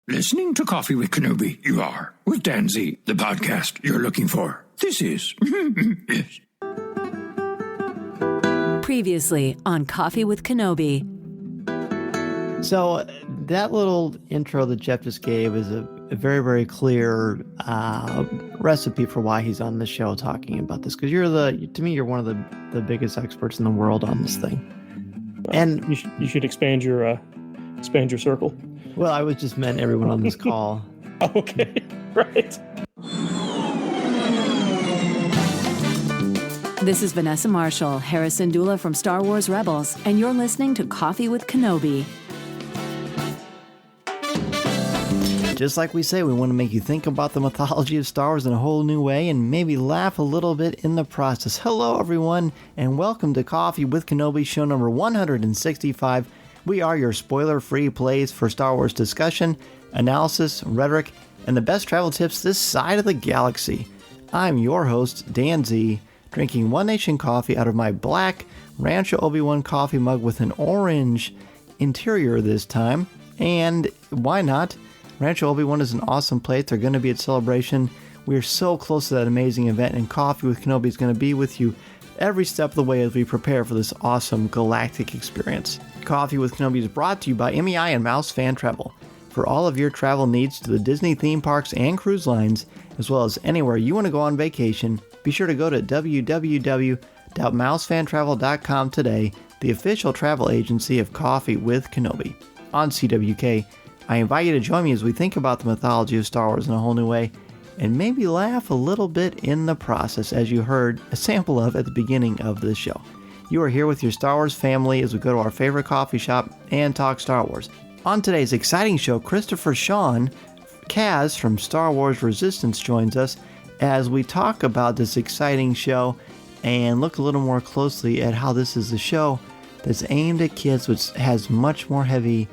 Listening to Coffee with Kenobi, you are, with Dan Z, the podcast you're looking for. This is... yes. Previously on Coffee with Kenobi. So that little intro that Jeff just gave is a very, very clear recipe for why he's on the show talking about this. Because to me, you're one of the biggest experts in the world on this thing. And you should expand your circle. Well, I was just meant everyone on this call. Okay, right. This is Vanessa Marshall, Harrison Dula from Star Wars Rebels, and you're listening to Coffee with Kenobi. Just like we say, we want to make you think about the mythology of Star Wars in a whole new way and maybe laugh a little bit in the process. Hello, everyone, and welcome to Coffee with Kenobi, show number 165. We are your spoiler-free place for Star Wars discussion, analysis, rhetoric, and the best travel tips this side of the galaxy. I'm your host, Dan Z, drinking One Nation coffee out of my black Rancho Obi-Wan coffee mug with an orange interior this time. And why not? Rancho Obi-Wan is an awesome place. They're going to be at Celebration. We are so close to that amazing event, and Coffee with Kenobi is going to be with you every step of the way as we prepare for this awesome galactic experience. Coffee with Kenobi is brought to you by MEI and Mouse Fan Travel. For all of your travel needs to the Disney theme parks and cruise lines, as well as anywhere you want to go on vacation, be sure to go to www.mousefantravel.com today, the official travel agency of Coffee with Kenobi. On CWK, I invite you to join me as we think about the mythology of Star Wars in a whole new way, and maybe laugh a little bit in the process, as you heard a sample of at the beginning of this show. You are here with your Star Wars family as we go to our favorite coffee shop and talk Star Wars. On today's exciting show, Christopher Sean, Kaz from Star Wars Resistance, joins us as we talk about this exciting show and look a little more closely at how this is a show that's aimed at kids, which has much more heavy,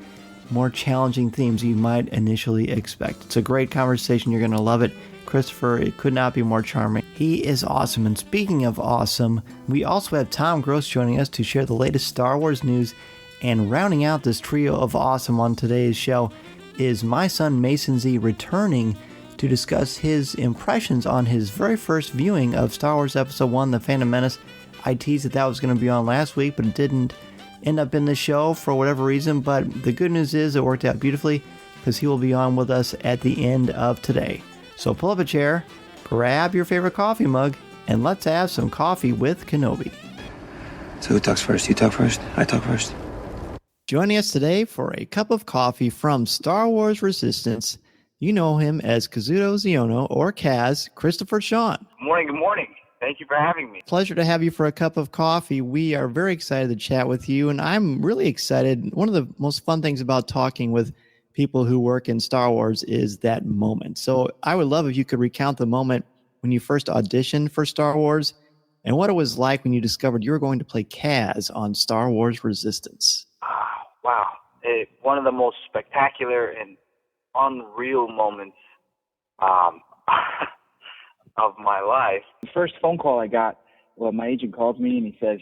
more challenging themes you might initially expect. It's a great conversation. You're going to love it. Christopher, it could not be more charming. He is awesome. And speaking of awesome, we also have Tom Gross joining us to share the latest Star Wars news. And rounding out this trio of awesome on today's show is my son Mason Z returning to discuss his impressions on his very first viewing of Star Wars Episode 1, The Phantom Menace. I teased that was going to be on last week, but it didn't end up in the show for whatever reason. But the good news is it worked out beautifully because he will be on with us at the end of today. So pull up a chair, grab your favorite coffee mug, and let's have some coffee with Kenobi. So who talks first? You talk first? I talk first. Joining us today for a cup of coffee from Star Wars Resistance, you know him as Kazuda Xiono, or Kaz, Christopher Sean. Good morning. Thank you for having me. Pleasure to have you for a cup of coffee. We are very excited to chat with you, and I'm really excited. One of the most fun things about talking with people who work in Star Wars is that moment. So I would love if you could recount the moment when you first auditioned for Star Wars and what it was like when you discovered you were going to play Kaz on Star Wars Resistance. Wow. One of the most spectacular and unreal moments of my life. The first phone call I got, my agent called me and he says,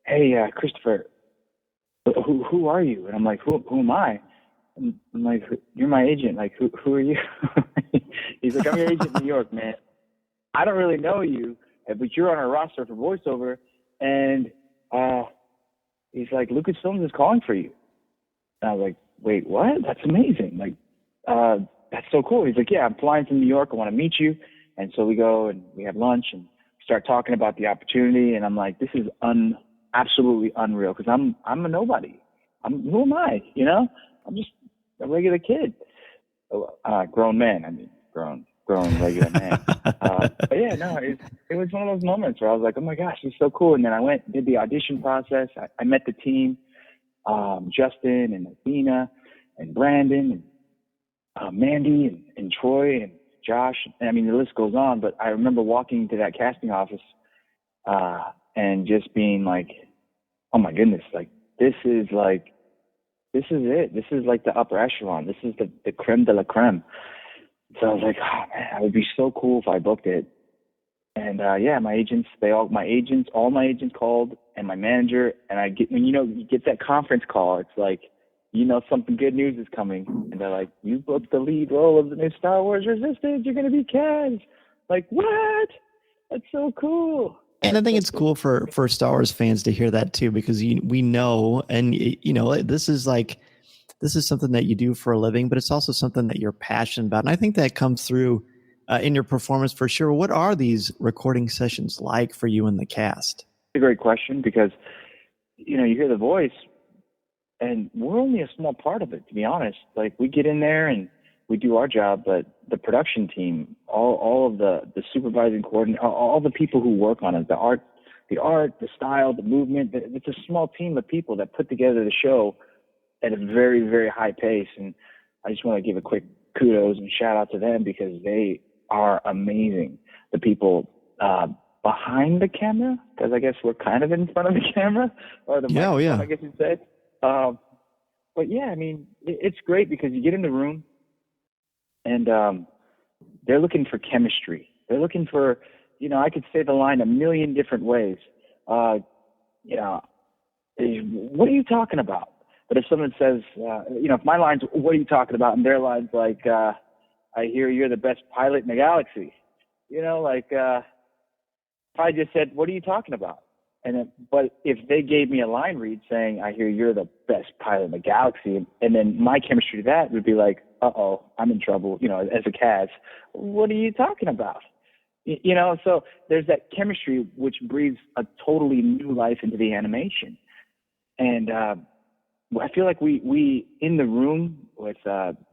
"Hey, Christopher, who are you?" And I'm like, who am I? I'm like, "You're my agent. Like, who are you?" He's like, "I'm your agent in New York, man. I don't really know you, but you're on our roster for voiceover." And he's like, "Lucasfilm is calling for you." And I was like, "Wait, what? That's amazing. Like, that's so cool." He's like, "Yeah, I'm flying from New York. I want to meet you." And so we go and we have lunch and start talking about the opportunity. And I'm like, this is absolutely unreal because I'm a nobody. Who am I? You know, I'm just a regular kid, grown man. I mean, grown regular man. But yeah, no, it was one of those moments where I was like, oh my gosh, this is so cool. And then I went and did the audition process. I met the team, Justin and Athena and Brandon and Mandy and Troy and Josh. And I mean, the list goes on. But I remember walking to that casting office and just being like, oh my goodness, like this is it. This is like the upper echelon. This is the creme de la creme. So I was like, oh man, it would be so cool if I booked it. And yeah, all my agents called, and my manager. And when you get that conference call, it's like you know something good news is coming. And they're like, you booked the lead role of the new Star Wars Resistance. You're going to be Kaz. Like, what? That's so cool. And I think it's cool for Star Wars fans to hear that too, because we know, and you know, this is something that you do for a living, but it's also something that you're passionate about. And I think that comes through in your performance for sure. What are these recording sessions like for you and the cast? It's a great question, because, you know, you hear the voice and we're only a small part of it, to be honest. Like, we get in there and we do our job, but the production team, all of the supervising coordinator, all the people who work on it, the art, the style, the movement, it's a small team of people that put together the show at a very, very high pace. And I just want to give a quick kudos and shout out to them, because they are amazing. The people behind the camera, because I guess we're kind of in front of the camera, or the microphone, I guess you'd say. But yeah, I mean, it's great because you get in the room and they're looking for chemistry. They're looking for, you know, I could say the line a million different ways. You know, what are you talking about? But if someone says, you know, if my line's, what are you talking about? And their line's like, I hear you're the best pilot in the galaxy. You know, like, if I just said, what are you talking about? But if they gave me a line read saying, I hear you're the best pilot in the galaxy, and then my chemistry to that would be like, uh-oh, I'm in trouble, you know, as a Kaz. What are you talking about? You know, so there's that chemistry which breathes a totally new life into the animation. And I feel like we in the room with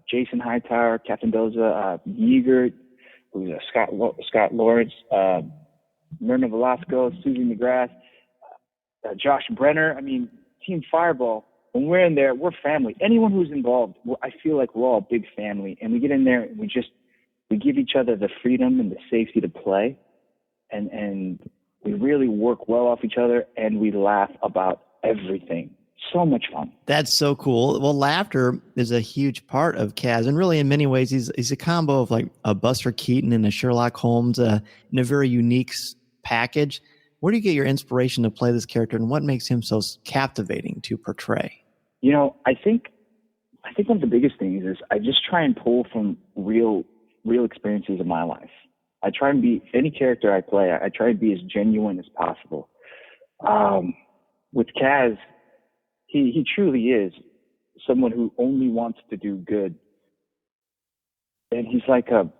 Jason Hightower, Captain Doza, Yeager, who's Scott Lawrence, Myrna Velasco, Susie McGrath, Josh Brenner. I mean, Team Fireball, when we're in there, we're family. Anyone who's involved, I feel like we're all a big family. And we get in there and we give each other the freedom and the safety to play. And we really work well off each other, and we laugh about everything. So much fun. That's so cool. Well, laughter is a huge part of Kaz, and really in many ways he's a combo of like a Buster Keaton and a Sherlock Holmes in a very unique package. Where do you get your inspiration to play this character, and what makes him so captivating to portray? You know, I think one of the biggest things is I just try and pull from real experiences of my life. I try and be, any character I play, I try and be as genuine as possible. With Kaz, he truly is someone who only wants to do good. And he's like a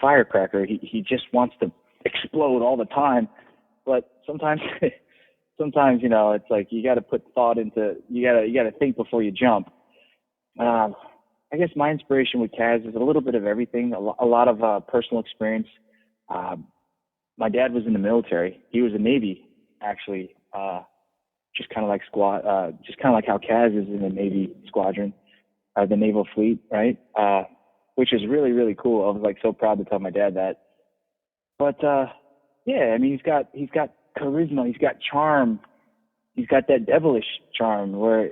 firecracker. He just wants to explode all the time. But sometimes, you know, it's like you got to put thought into, you got to think before you jump. I guess my inspiration with Kaz is a little bit of everything, a lot of personal experience. My dad was in the military. He was a Navy, actually, just kind of like how Kaz is in the Navy squadron, the naval fleet, right? Which is really, really cool. I was like so proud to tell my dad that. But yeah, I mean, he's got charisma, he's got charm, he's got that devilish charm where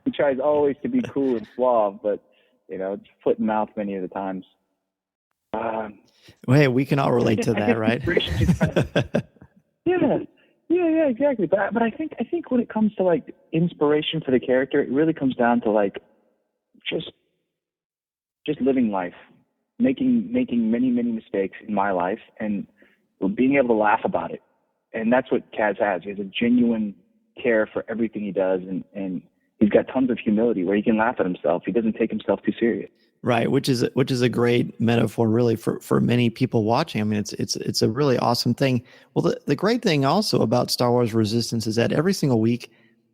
he tries always to be cool and suave, but you know, it's foot and mouth many of the times. Well, hey, we can all relate to that, right? Yeah, exactly. But I think when it comes to like inspiration for the character, it really comes down to like just living life, making many mistakes in my life, and being able to laugh about it. And that's what Kaz has. He has a genuine care for everything he does, and he's got tons of humility where he can laugh at himself. He doesn't take himself too serious. Right, which is a great metaphor, really, for many people watching. I mean, it's a really awesome thing. Well, the great thing also about Star Wars Resistance is that every single week,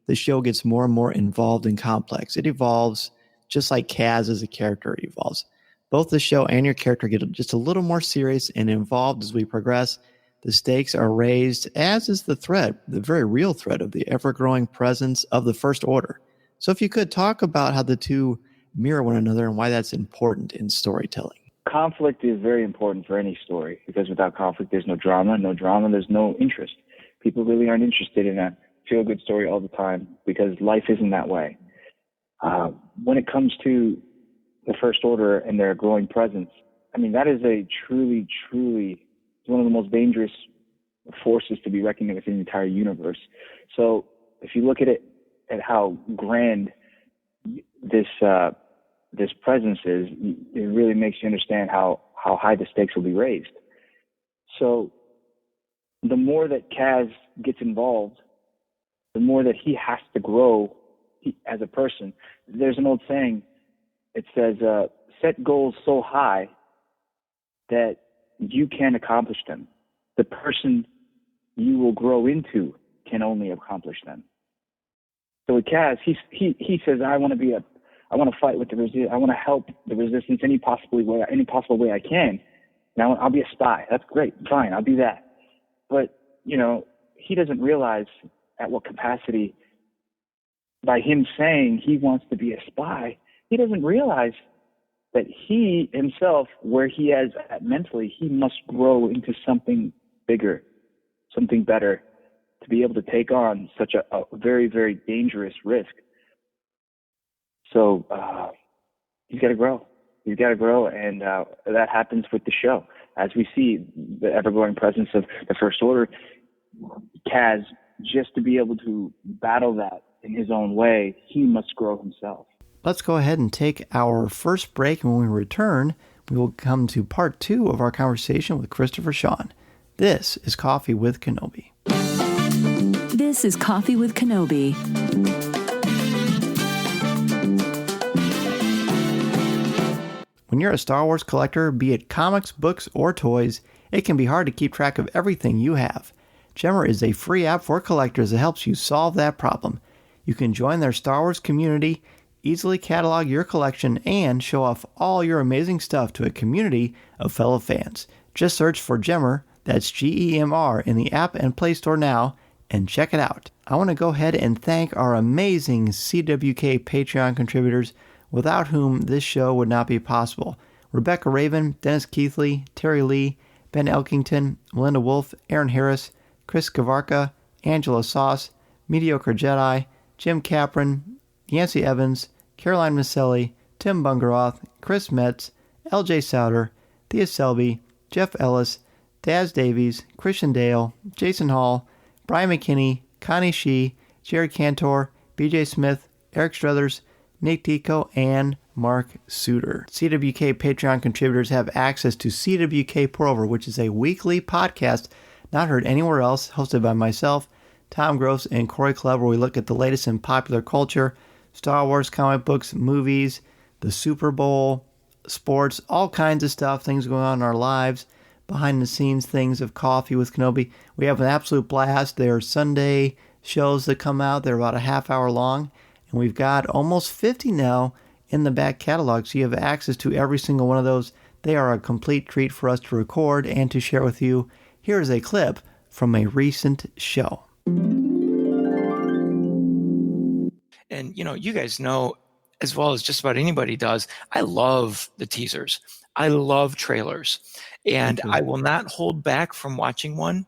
the show gets more and more involved and complex. It evolves just like Kaz as a character evolves. Both the show and your character get just a little more serious and involved as we progress. The stakes are raised, as is the threat, the very real threat of the ever-growing presence of the First Order. So if you could talk about how the two mirror one another and why that's important in storytelling. Conflict is very important for any story, because without conflict, there's no drama. No drama, there's no interest. People really aren't interested in a feel-good story all the time, because life isn't that way. When it comes to the First Order and their growing presence, I mean, that is a truly one of the most dangerous forces to be reckoned with in the entire universe. So if you look at it at how grand this presence is, it really makes you understand how high the stakes will be raised. So the more that Kaz gets involved, the more that he has to grow as a person. There's an old saying. It says, set goals so high that you can accomplish them. The person you will grow into can only accomplish them. So with Kaz, he says, I want to fight with the resistance. I want to help the resistance any possible way I can. Now I'll be a spy. That's great. Fine. I'll do that. But, he doesn't realize at what capacity, by him saying he wants to be a spy, he doesn't realize that he himself, where he is at mentally, he must grow into something bigger, something better, to be able to take on such a very, very dangerous risk. So he's got to grow. He's got to grow, and that happens with the show. As we see the ever-growing presence of the First Order, Kaz, just to be able to battle that in his own way, he must grow himself. Let's go ahead and take our first break, and when we return, we will come to part 2 of our conversation with Christopher Sean. This is Coffee with Kenobi. This is Coffee with Kenobi. When you're a Star Wars collector, be it comics, books, or toys, it can be hard to keep track of everything you have. Gemmer is a free app for collectors that helps you solve that problem. You can join their Star Wars community, easily catalog your collection, and show off all your amazing stuff to a community of fellow fans. Just search for Gemmer, that's Gemr, in the App and Play Store now, and check it out. I want to go ahead and thank our amazing CWK Patreon contributors, without whom this show would not be possible. Rebecca Raven, Dennis Keithley, Terry Lee, Ben Elkington, Melinda Wolf, Aaron Harris, Chris Kavarka, Angela Sauce, Mediocre Jedi, Jim Capron, Yancey Evans, Caroline Maselli, Tim Bungeroth, Chris Metz, LJ Souter, Thea Selby, Jeff Ellis, Daz Davies, Christian Dale, Jason Hall, Brian McKinney, Connie Shee, Jared Cantor, BJ Smith, Eric Struthers, Nick Tico, and Mark Suter. CWK Patreon contributors have access to CWK Pour-Over, which is a weekly podcast not heard anywhere else, hosted by myself, Tom Gross, and Corey Club, where we look at the latest in popular culture, Star Wars, comic books, movies, the Super Bowl, sports, all kinds of stuff, things going on in our lives, behind the scenes things of Coffee with Kenobi. We have an absolute blast. There are Sunday shows that come out. They're about a half hour long. And we've got almost 50 now in the back catalog, so you have access to every single one of those. They are a complete treat for us to record and to share with you. Here is a clip from a recent show. And, you guys know, as well as just about anybody does, I love the teasers. I love trailers. And I will not hold back from watching one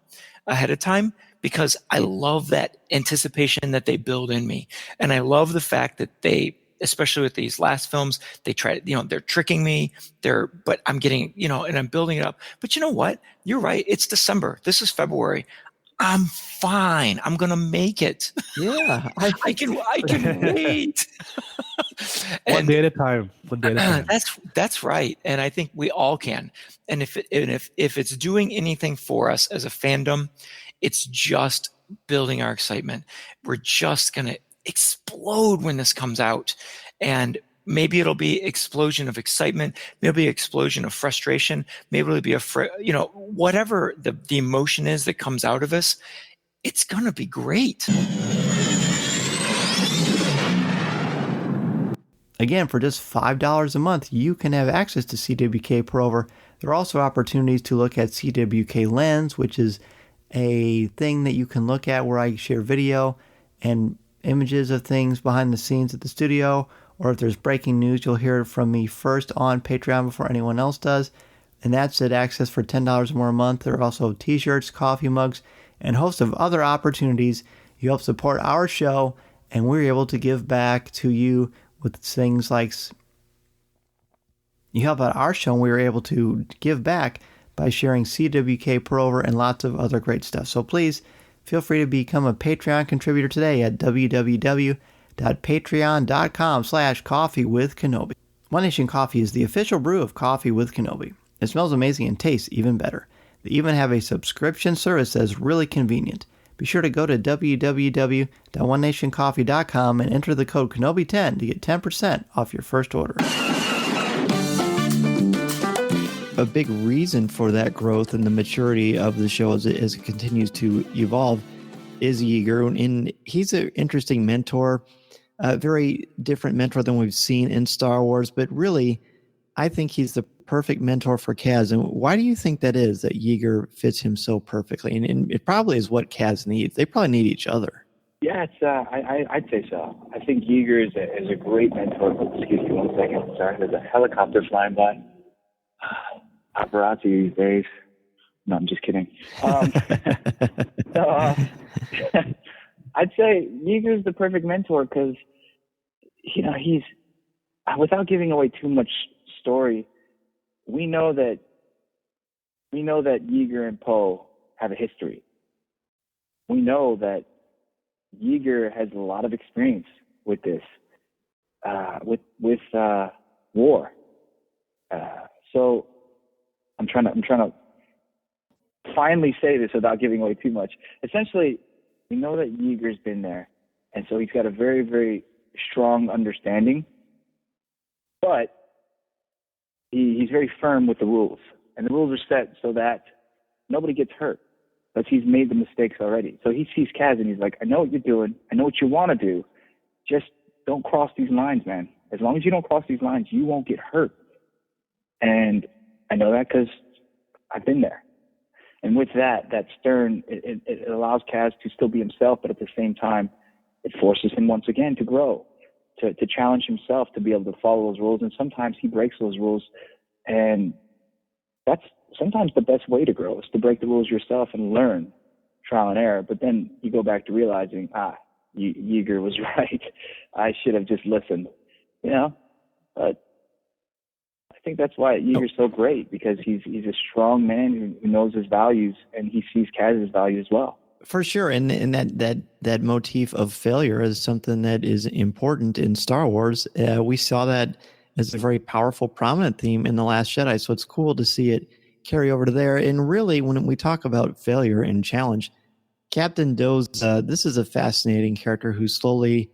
ahead of time, because I love that anticipation that they build in me. And I love the fact that they, especially with these last films, they try, they're tricking me, but I'm getting, and I'm building it up. But you know what? You're right. It's December. This is February. I'm fine. I'm going to make it. Yeah. I can wait. One day at a time. That's right. And I think we all can. And if it's doing anything for us as a fandom, it's just building our excitement. We're just going to explode when this comes out. And maybe it'll be explosion of excitement. Maybe an explosion of frustration. Maybe it'll be whatever the emotion is that comes out of us, it's going to be great. Again, for just $5 a month, you can have access to CWK Pour-Over. There are also opportunities to look at CWK Lens, which is a thing that you can look at where I share video and images of things behind the scenes at the studio, or if there's breaking news, you'll hear it from me first on Patreon before anyone else does. And that's at access for $10 more a month. There are also t-shirts, coffee mugs, and a host of other opportunities. You help support our show, and we're able to give back to you with things like, you help out our show, and we were able to give back by sharing CWK Pour-Over and lots of other great stuff. So please Feel free to become a Patreon contributor today at www.patreon.com/coffeewithkenobi. One Nation Coffee is the official brew of Coffee with Kenobi. It smells amazing and tastes even better. They even have a subscription service that is really convenient. Be sure to go to www.onenationcoffee.com and enter the code Kenobi10 to get 10% off your first order. A big reason for that growth and the maturity of the show as it continues to evolve is Yeager, and he's an interesting mentor, a very different mentor than we've seen in Star Wars, but really, I think he's the perfect mentor for Kaz. And why do you think that is, that Yeager fits him so perfectly? And it probably is what Kaz needs. They probably need each other. Yeah, I'd say so. I think Yeager is a great mentor. Excuse me 1 second. Sorry, there's a helicopter flying by. Paparazzi these days. No, I'm just kidding. I'd say Yeager's the perfect mentor because, he's, without giving away too much story, we know that Yeager and Poe have a history. We know that Yeager has a lot of experience with this, with war. So I'm trying to finally say this without giving away too much. Essentially, we know that Yeager's been there, and so he's got a very, very strong understanding, but he's very firm with the rules, and the rules are set so that nobody gets hurt, but he's made the mistakes already. So he sees Kaz and he's like, I know what you're doing. I know what you want to do. Just don't cross these lines, man. As long as you don't cross these lines, you won't get hurt. And I know that because I've been there. And with that stern, it allows Kaz to still be himself, but at the same time, it forces him once again to grow, to challenge himself, to be able to follow those rules. And sometimes he breaks those rules. And that's sometimes the best way to grow, is to break the rules yourself and learn, trial and error. But then you go back to realizing, Yeager was right. I should have just listened, But I think that's why Yeager's so great, because he's a strong man who knows his values, and he sees Kaz's value as well. For sure, and that motif of failure is something that is important in Star Wars. We saw that as a very powerful, prominent theme in The Last Jedi, so it's cool to see it carry over to there. And really, when we talk about failure and challenge, Captain Doza, this is a fascinating character who slowly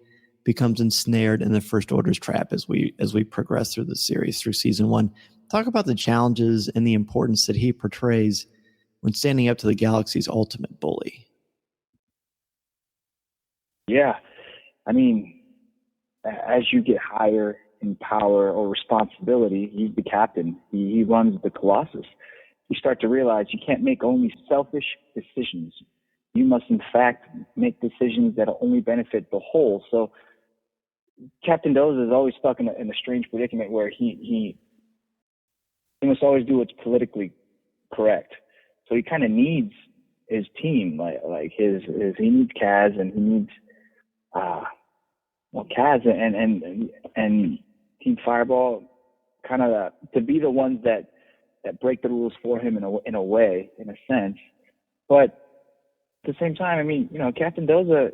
becomes ensnared in the First Order's trap as we progress through the series, through season 1. Talk about the challenges and the importance that he portrays when standing up to the galaxy's ultimate bully. Yeah. I mean, as you get higher in power or responsibility, he's the captain. He runs the Colossus. You start to realize you can't make only selfish decisions. You must, in fact, make decisions that only benefit the whole. So Captain Doza is always stuck in a strange predicament where he must always do what's politically correct. So he kind of needs his team, like he needs Kaz, and he needs Kaz and Team Fireball kind of to be the ones that break the rules for him in a way, in a sense. But at the same time, I mean, Captain Doza,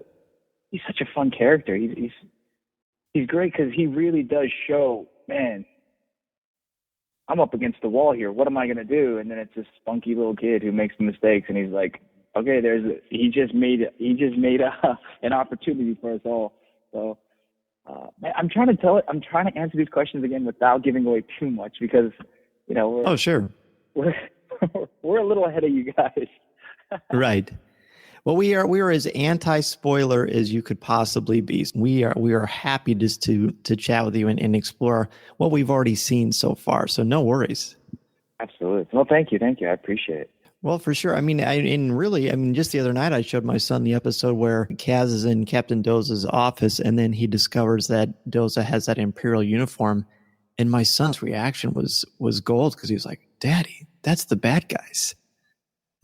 he's such a fun character. He's great because he really does show, man, I'm up against the wall here. What am I going to do? And then it's this spunky little kid who makes the mistakes, and he's like, okay, he just made an opportunity for us all. So I'm trying to answer these questions again without giving away too much, because we're a little ahead of you guys. Right. Well, we are as anti-spoiler as you could possibly be. We are happy just to chat with you and explore what we've already seen so far. So no worries. Absolutely. Well, thank you. I appreciate it. Well, for sure. I mean, just the other night, I showed my son the episode where Kaz is in Captain Doza's office, and then he discovers that Doza has that Imperial uniform, and my son's reaction was gold, because he was like, "Daddy, that's the bad guys."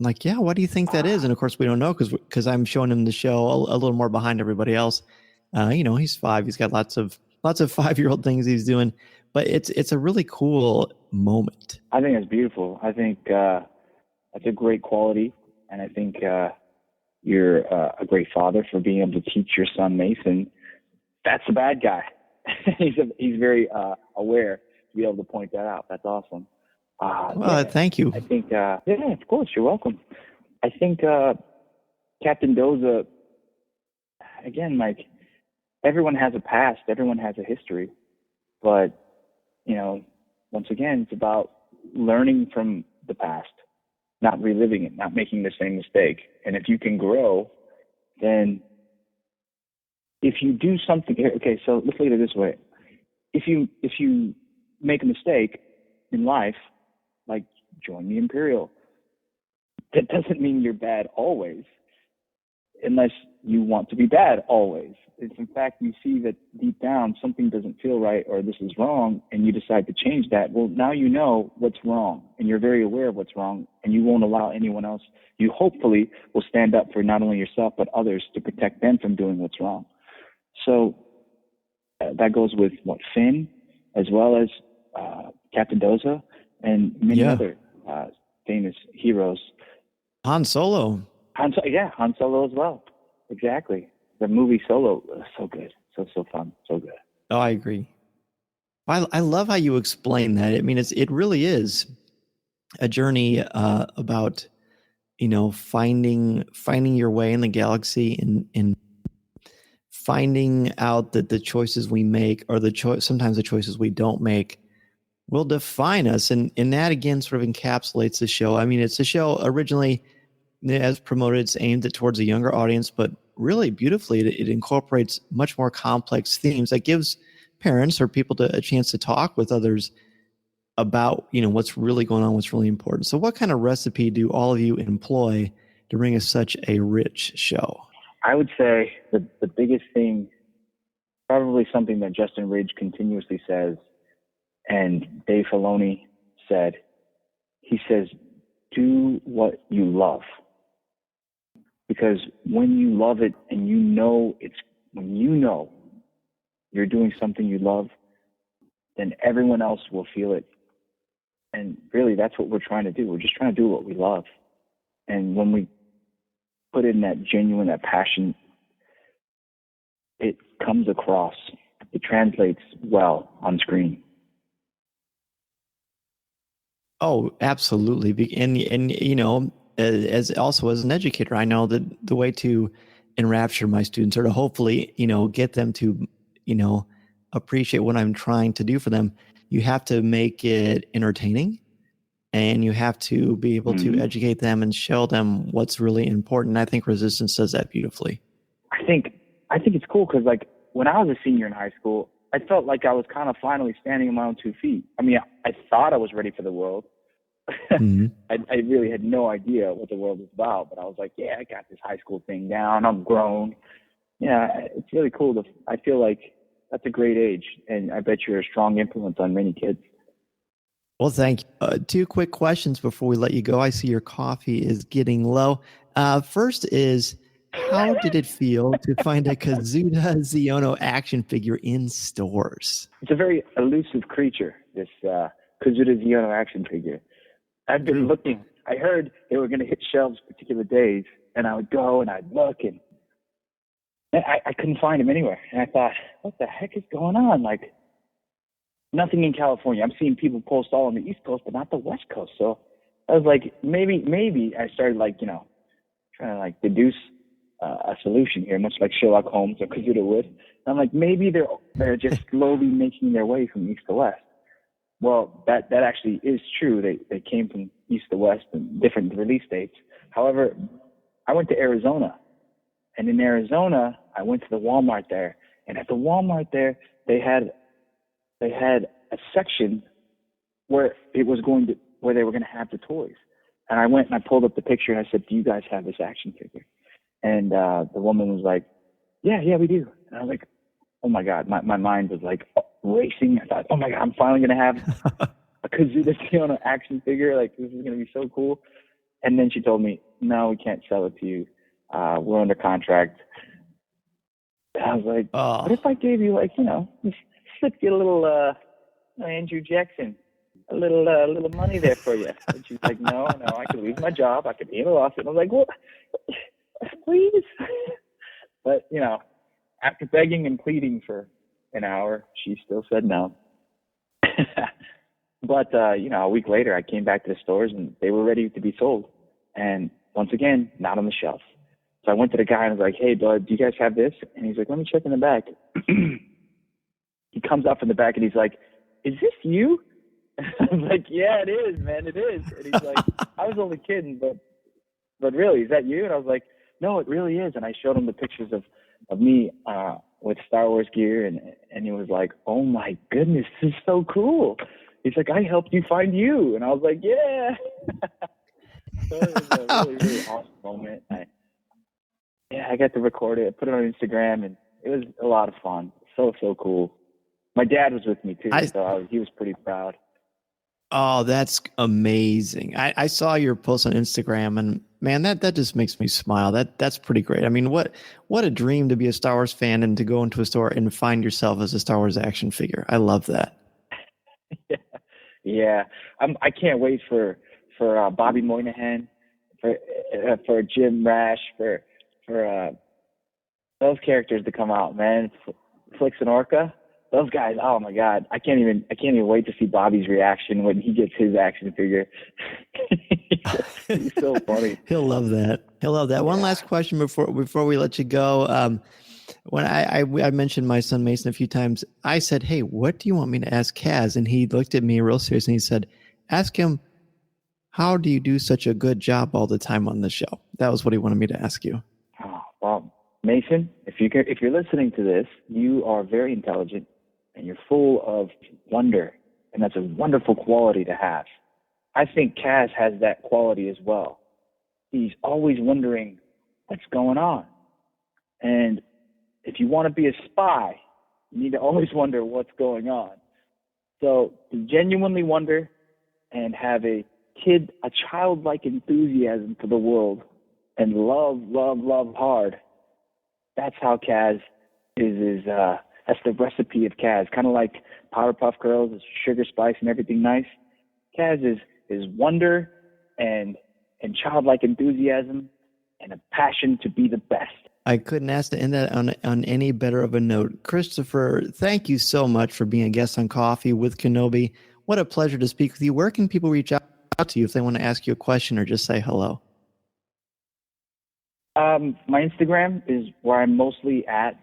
I'm like, "Yeah, what do you think that is?" And of course, we don't know because I'm showing him the show a little more behind everybody else. He's 5. He's got lots of 5-year-old things he's doing, but it's a really cool moment. I think it's beautiful. I think that's a great quality, and I think you're a great father for being able to teach your son Mason. That's a bad guy. He's very aware to be able to point that out. That's awesome. Thank you. I think, yeah, of course, you're welcome. I think Captain Doza, again, like, everyone has a past, everyone has a history, but, once again, it's about learning from the past, not reliving it, not making the same mistake. And if you can grow, then if you do something, okay, so let's look at it this way. If you make a mistake in life, like join the Imperial, that doesn't mean you're bad always, unless you want to be bad always. If in fact you see that deep down something doesn't feel right or this is wrong and you decide to change that, well, now you know what's wrong and you're very aware of what's wrong and you won't allow anyone else. You hopefully will stand up for not only yourself but others to protect them from doing what's wrong. So that goes with Finn as well as Captain Doza and many other famous heroes. Han Solo. Han Solo as well. Exactly. The movie Solo, so good. So fun. So good. Oh, I agree. I love how you explain that. I mean, it really is a journey about, finding your way in the galaxy and finding out that the choices we make or sometimes the choices we don't make will define us. And that, again, sort of encapsulates the show. I mean, it's a show originally, as promoted, it's aimed towards a younger audience, but really beautifully, it incorporates much more complex themes that gives parents or people a chance to talk with others about, what's really going on, what's really important. So what kind of recipe do all of you employ to bring us such a rich show? I would say the biggest thing, probably something that Justin Ridge continuously says, and Dave Filoni said, he says, do what you love. Because when you love it and when you're doing something you love, then everyone else will feel it. And really, that's what we're trying to do. We're just trying to do what we love. And when we put in that genuine, that passion, it comes across. It translates well on screen. Oh, absolutely. And as an educator, I know that the way to enrapture my students or to hopefully, get them to, appreciate what I'm trying to do for them, you have to make it entertaining and you have to be able to educate them and show them what's really important. I think Resistance does that beautifully. I think it's cool because, like, when I was a senior in high school, I felt like I was kind of finally standing on my own 2 feet. I mean, I thought I was ready for the world. I really had no idea what the world was about, but I was like, yeah, I got this high school thing down. I'm grown. Yeah, it's really cool. I feel like that's a great age, and I bet you're a strong influence on many kids. Well, thank you. 2 quick questions before we let you go. I see your coffee is getting low. First is, how did it feel to find a Kazuda Xiono action figure in stores? It's a very elusive creature, this Kazuda Xiono action figure. I've been looking. I heard they were going to hit shelves particular days, and I would go and I'd look, and I couldn't find them anywhere. And I thought, what the heck is going on? Like, nothing in California. I'm seeing people post all on the East Coast, but not the West Coast. So I was like, maybe I started trying to deduce a solution here, much like Sherlock Holmes or Kazuda would. And I'm like, maybe they're just slowly making their way from east to west. Well, that actually is true. They came from east to west in different release dates. However, I went to Arizona, and in Arizona, I went to the Walmart there, and at the Walmart there, they had a section where they were going to have the toys. And I went and I pulled up the picture and I said, do you guys have this action figure? And the woman was like, yeah, we do. And I was like, oh my God, my mind was like racing. I thought, oh my God, I'm finally going to have a Kazuda Xiono action figure. Like, this is going to be so cool. And then she told me, no, we can't sell it to you. We're under contract. And I was like, what if I gave you slipped you a little Andrew Jackson, a little money there for you? And she's like, no, I could lose my job. I could be in a lawsuit. I was like, well, please. But, you know, after begging and pleading for an hour, she still said no. But, you know, a week later, I came back to the stores and they were ready to be sold. And once again, not on the shelf. So I went to the guy and I was like, hey, bud, do you guys have this? And he's like, let me check in the back. He comes up in the back and he's like, is this you? I was like, yeah, it is, man, it is. And he's like, I was only kidding, but really, is that you? And I was like, no, it really is. And I showed him the pictures of me with Star Wars gear, and he was like, oh my goodness, this is so cool. He's like, I helped you find you. And I was like, yeah. So it was a really, really awesome moment. I got to record it, put it on Instagram, and it was a lot of fun. So cool. My dad was with me too, so he was pretty proud. Oh, that's amazing. I saw your post on Instagram, and man, that just makes me smile. That's pretty great. I mean, what a dream to be a Star Wars fan and to go into a store and find yourself as a Star Wars action figure. I love that. Yeah. I can't wait for Bobby Moynihan, for Jim Rash, for those characters to come out, man. Flix and Orca. Those guys, oh my God. I can't even wait to see Bobby's reaction when he gets his action figure. He's so funny. He'll love that. Yeah. One last question before we let you go. When I mentioned my son Mason a few times, I said, hey, what do you want me to ask Kaz? And he looked at me real serious and he said, ask him, how do you do such a good job all the time on the show? That was what he wanted me to ask you. Oh, well, Mason, if you're listening to this, you are very intelligent and you're full of wonder, and that's a wonderful quality to have. I think Kaz has that quality as well. He's always wondering what's going on. And if you want to be a spy, you need to always wonder what's going on. So to genuinely wonder and have a childlike enthusiasm for the world and love hard, that's how Kaz is that's the recipe of Kaz. Kind of like Powerpuff Girls, it's sugar, spice, and everything nice. Kaz is wonder and childlike enthusiasm and a passion to be the best. I couldn't ask to end that on any better of a note. Christopher, thank you so much for being a guest on Coffee with Kenobi. What a pleasure to speak with you. Where can people reach out to you if they want to ask you a question or just say hello? My Instagram is where I'm mostly at.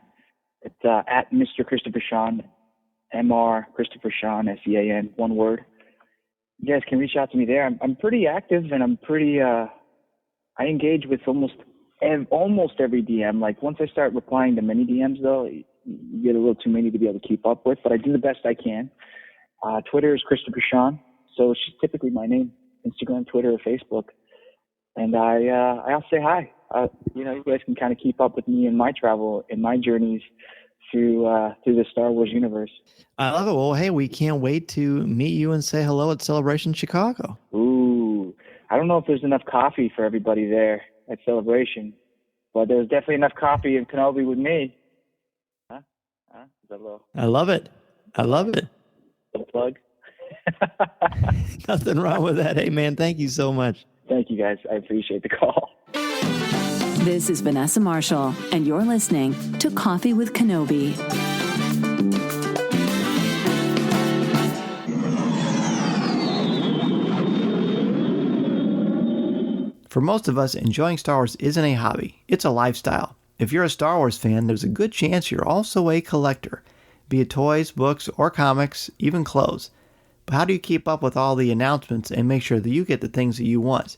It's at Mr. Christopher Sean, Mr. Christopher Sean, Sean, one word. You guys can reach out to me there. I'm pretty active, and I'm pretty. I engage with almost every DM. Like once I start replying to many DMs, though, you get a little too many to be able to keep up with. But I do the best I can. Twitter is Christopher Sean, so it's just typically my name. Instagram, Twitter, or Facebook, and I'll say hi. You guys can kind of keep up with me in my travel, in my journeys through the Star Wars universe. I love it. Well, hey, we can't wait to meet you and say hello at Celebration Chicago. Ooh, I don't know if there's enough coffee for everybody there at Celebration, but there's definitely enough coffee in Kenobi with me. Huh? Is that low? I love it. The plug. Nothing wrong with that. Hey, man, thank you so much. Thank you, guys. I appreciate the call. This is Vanessa Marshall, and you're listening to Coffee with Kenobi. For most of us, enjoying Star Wars isn't a hobby. It's a lifestyle. If you're a Star Wars fan, there's a good chance you're also a collector, be it toys, books, or comics, even clothes. But how do you keep up with all the announcements and make sure that you get the things that you want?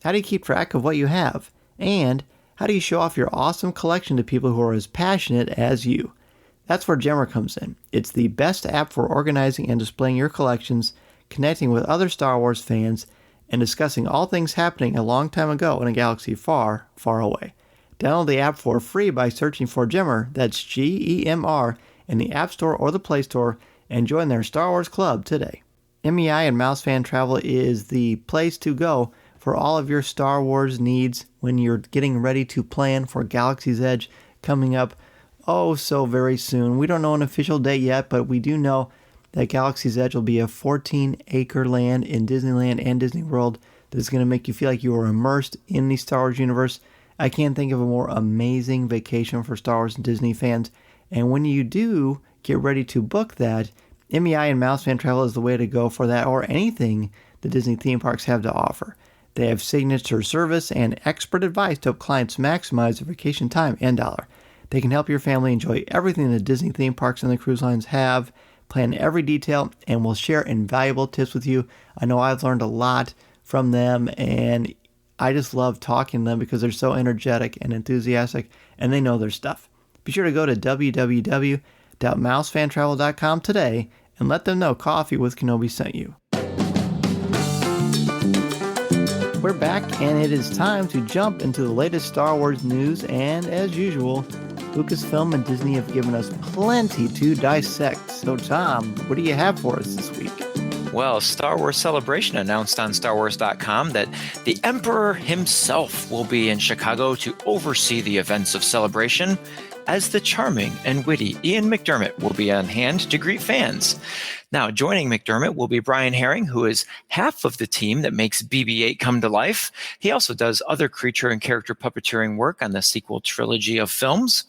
How do you keep track of what you have? And how do you show off your awesome collection to people who are as passionate as you? That's where Gemmer comes in. It's the best app for organizing and displaying your collections, connecting with other Star Wars fans, and discussing all things happening a long time ago in a galaxy far, far away. Download the app for free by searching for Gemmer, that's Gemr, in the App Store or the Play Store, and join their Star Wars Club today. MEI and Mouse Fan Travel is the place to go for all of your Star Wars needs when you're getting ready to plan for Galaxy's Edge coming up so very soon. We don't know an official date yet, but we do know that Galaxy's Edge will be a 14-acre land in Disneyland and Disney World that's going to make you feel like you are immersed in the Star Wars universe. I can't think of a more amazing vacation for Star Wars and Disney fans. And when you do get ready to book that, MEI and Mouse Fan Travel is the way to go for that, or anything the Disney theme parks have to offer. They have signature service and expert advice to help clients maximize their vacation time and dollar. They can help your family enjoy everything the Disney theme parks and the cruise lines have, plan every detail, and will share invaluable tips with you. I know I've learned a lot from them, and I just love talking to them because they're so energetic and enthusiastic, and they know their stuff. Be sure to go to www.mousefantravel.com today and let them know Coffee with Kenobi sent you. We're back, and it is time to jump into the latest Star Wars news, and as usual, Lucasfilm and Disney have given us plenty to dissect. So Tom, what do you have for us this week? Well, Star Wars Celebration announced on StarWars.com that the Emperor himself will be in Chicago to oversee the events of Celebration, as the charming and witty Ian McDiarmid will be on hand to greet fans. Now, joining McDiarmid will be Brian Herring, who is half of the team that makes BB-8 come to life. He also does other creature and character puppeteering work on the sequel trilogy of films.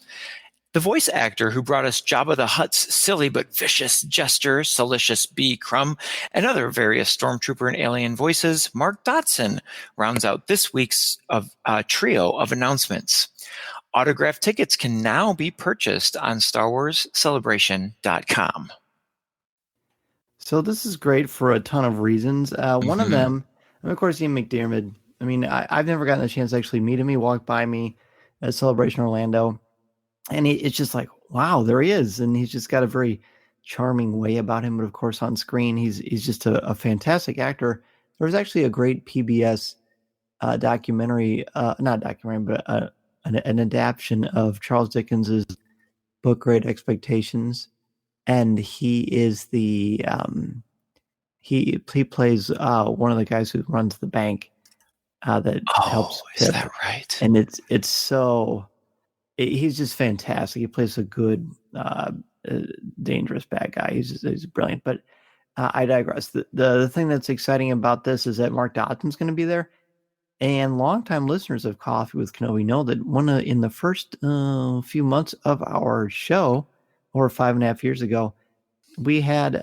The voice actor who brought us Jabba the Hutt's silly but vicious jester, Salicious B. Crumb, and other various Stormtrooper and alien voices, Mark Dodson, rounds out this week's trio of announcements. Autographed tickets can now be purchased on StarWarsCelebration.com. So this is great for a ton of reasons. One of them, and of course, Ian McDiarmid. I mean, I've never gotten a chance to actually meet him. He walked by me at Celebration Orlando, and it's just like, wow, there he is. And he's just got a very charming way about him. But of course, on screen, he's just a fantastic actor. There was actually a great PBS documentary, not documentary, but an adaptation of Charles Dickens's book Great Expectations, and he is the he plays one of the guys who runs the bank that helps. Is that right? And it's so he's just fantastic. He plays a good dangerous bad guy. He's brilliant. But I digress. The thing that's exciting about this is that Mark Dodson's going to be there. And longtime listeners of Coffee with Kenobi know that in the first few months of our show, or 5.5 years ago, we had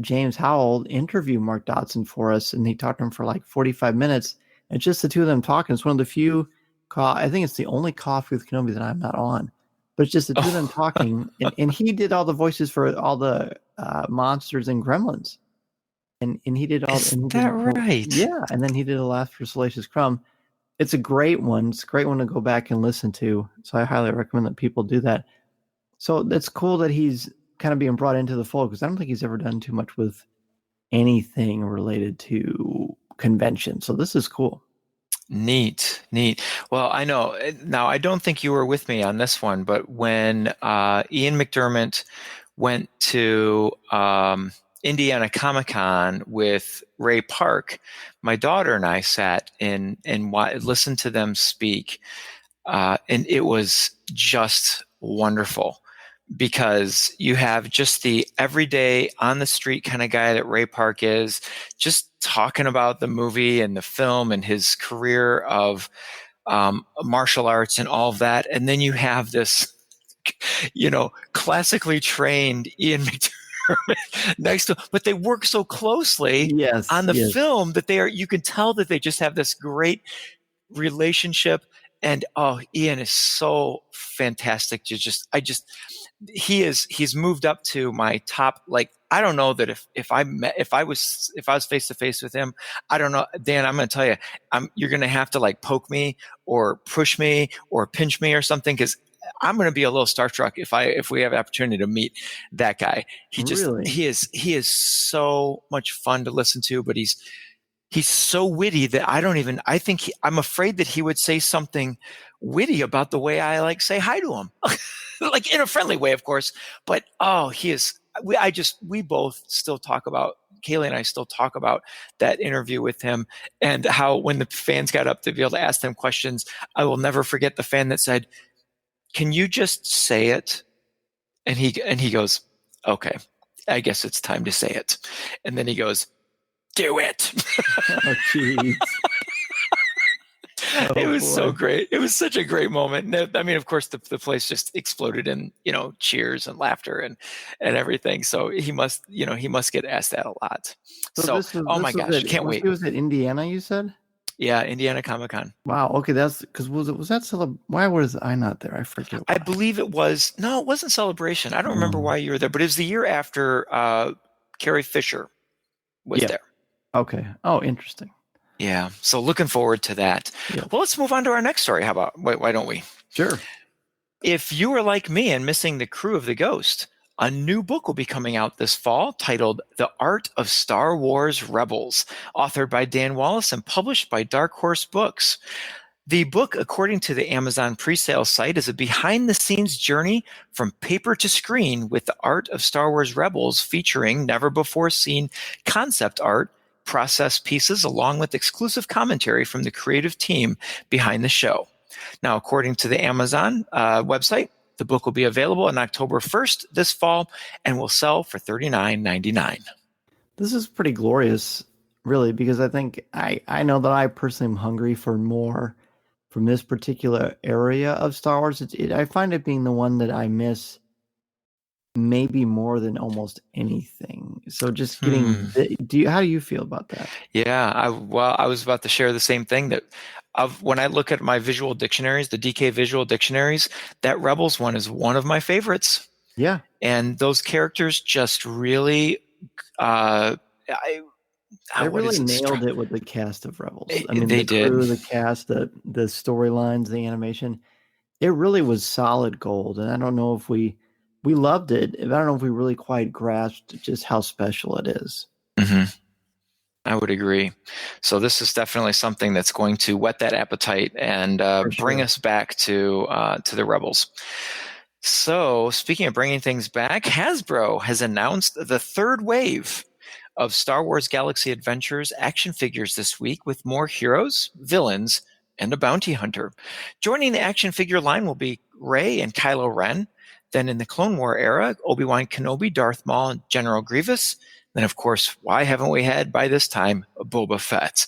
James Howell interview Mark Dodson for us, and he talked to him for like 45 minutes. And just the two of them talking. It's one of the few, I think it's the only Coffee with Kenobi that I'm not on. But it's just the two of them talking. And he did all the voices for all the monsters and gremlins. And he did all. Is that right? Yeah, and then he did a last for Salacious Crumb. It's a great one. It's a great one to go back and listen to. So I highly recommend that people do that. So it's cool that he's kind of being brought into the fold, because I don't think he's ever done too much with anything related to convention. So this is cool. Neat. Well, I know. Now, I don't think you were with me on this one, but when Ian McDiarmid went to Indiana Comic-Con with Ray Park, my daughter and I sat and listened to them speak, and it was just wonderful, because you have just the everyday on the street kind of guy that Ray Park is, just talking about the movie and the film and his career of martial arts and all of that, and then you have this, classically trained Ian McDiarmid next to, but they work so closely on the film that you can tell that they just have this great relationship. And Ian is so fantastic. He's moved up to my top. Like, I don't know that if I was face to face with him, I don't know, Dan, I'm going to tell you, you're going to have to like poke me or push me or pinch me or something, because I'm going to be a little starstruck if we have an opportunity to meet that guy. He is so much fun to listen to, but he's so witty that I'm afraid that he would say something witty about the way I say hi to him, like in a friendly way, of course. But we both still talk about, Kaylee and I still talk about that interview with him, and how when the fans got up to be able to ask them questions, I will never forget the fan that said, "Can you just say it?" And he goes, "Okay, I guess it's time to say it." And then he goes, "Do it." Oh, jeez. It was so boy. great. It was such a great moment. And I mean, of course, the place just exploded in, cheers and laughter and everything. So he must get asked that a lot. So So, oh my gosh, can't wait. It was at Indiana, you said? Yeah, Indiana Comic-Con. Wow. Okay, that's because was that why was I not there? I forget. I believe it wasn't Celebration. I don't remember why you were there, but it was the year after Carrie Fisher was there. Okay. Oh, interesting. Yeah. So looking forward to that. Yeah. Well, let's move on to our next story. How about, why don't we? Sure. If you are like me and missing the crew of the Ghost, a new book will be coming out this fall titled The Art of Star Wars Rebels, authored by Dan Wallace and published by Dark Horse Books. The book, according to the Amazon presale site, is a behind-the-scenes journey from paper to screen with the art of Star Wars Rebels, featuring never-before-seen concept art, process pieces, along with exclusive commentary from the creative team behind the show. Now, according to the Amazon website, the book will be available on October 1st this fall and will sell for $39.99. This is pretty glorious, really, because I think I know that I personally am hungry for more from this particular area of Star Wars. I find it being the one that I miss maybe more than almost anything. So just getting, how do you feel about that? Yeah, I was about to share the same thing that when I look at my visual dictionaries, the DK visual dictionaries, that Rebels one is one of my favorites. Yeah. And those characters just really, they really nailed it with the cast of Rebels. I mean, they did. Crew, the cast, the storylines, the animation. It really was solid gold. And I don't know if we loved it. I don't know if we really quite grasped just how special it is. Mm-hmm. I would agree. So this is definitely something that's going to whet that appetite and bring us back to the Rebels. So speaking of bringing things back, Hasbro has announced the third wave of Star Wars Galaxy Adventures action figures this week with more heroes, villains, and a bounty hunter. Joining the action figure line will be Rey and Kylo Ren. Then in the Clone War era, Obi-Wan Kenobi, Darth Maul, and General Grievous. Then, of course, why haven't we had, by this time, Boba Fett?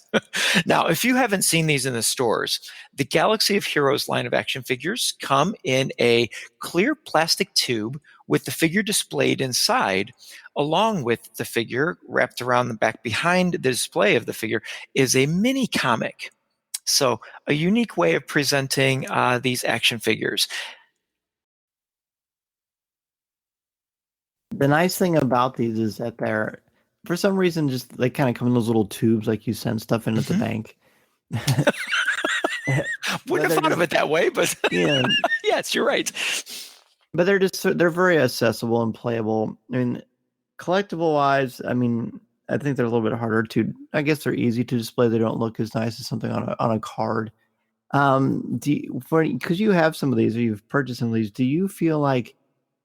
Now, if you haven't seen these in the stores, the Galaxy of Heroes line of action figures come in a clear plastic tube with the figure displayed inside, along with the figure wrapped around the back behind the display of the figure is a mini comic. So a unique way of presenting these action figures. The nice thing about these is that they're, for some reason, just they kind of come in those little tubes, like you send stuff in at the bank. Wouldn't have thought of it that way, but yeah, yes, you're right. But they're very accessible and playable. I mean, collectible wise, I mean, I think they're a little bit harder to. I guess they're easy to display. They don't look as nice as something on a card. Because you have some of these, or you've purchased some of these, do you feel like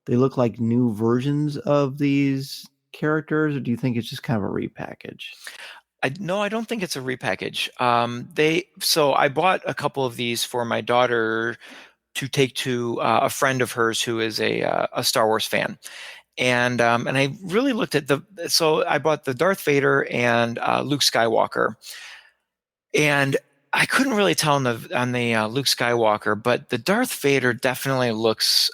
they look like new versions of these characters, or do you think it's just kind of a repackage? No, I don't think it's a repackage. So I bought a couple of these for my daughter to take to a friend of hers who is a Star Wars fan, and I really looked at so I bought the Darth Vader and Luke Skywalker, and I couldn't really tell on the Luke Skywalker, but the Darth Vader definitely looks.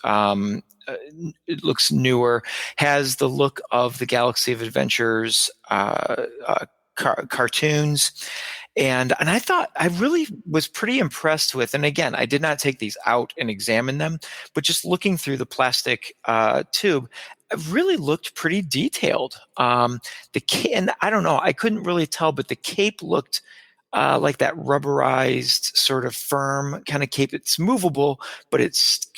It looks newer, has the look of the Galaxy of Adventures cartoons. And I thought I really was pretty impressed with, and again, I did not take these out and examine them, but just looking through the plastic tube, it really looked pretty detailed. And I don't know, I couldn't really tell, but the cape looked like that rubberized sort of firm kind of cape. It's movable, but it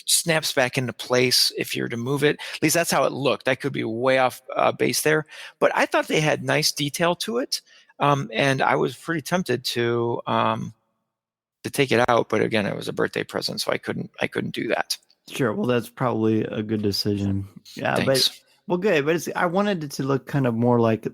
snaps back into place if you're to move it. At least that's how it looked. I could be way off base there, but I thought they had nice detail to it, and I was pretty tempted to take it out. But again, it was a birthday present, so I couldn't do that. Sure. Well, that's probably a good decision. Yeah, Thanks. Good. But I wanted it to look kind of more like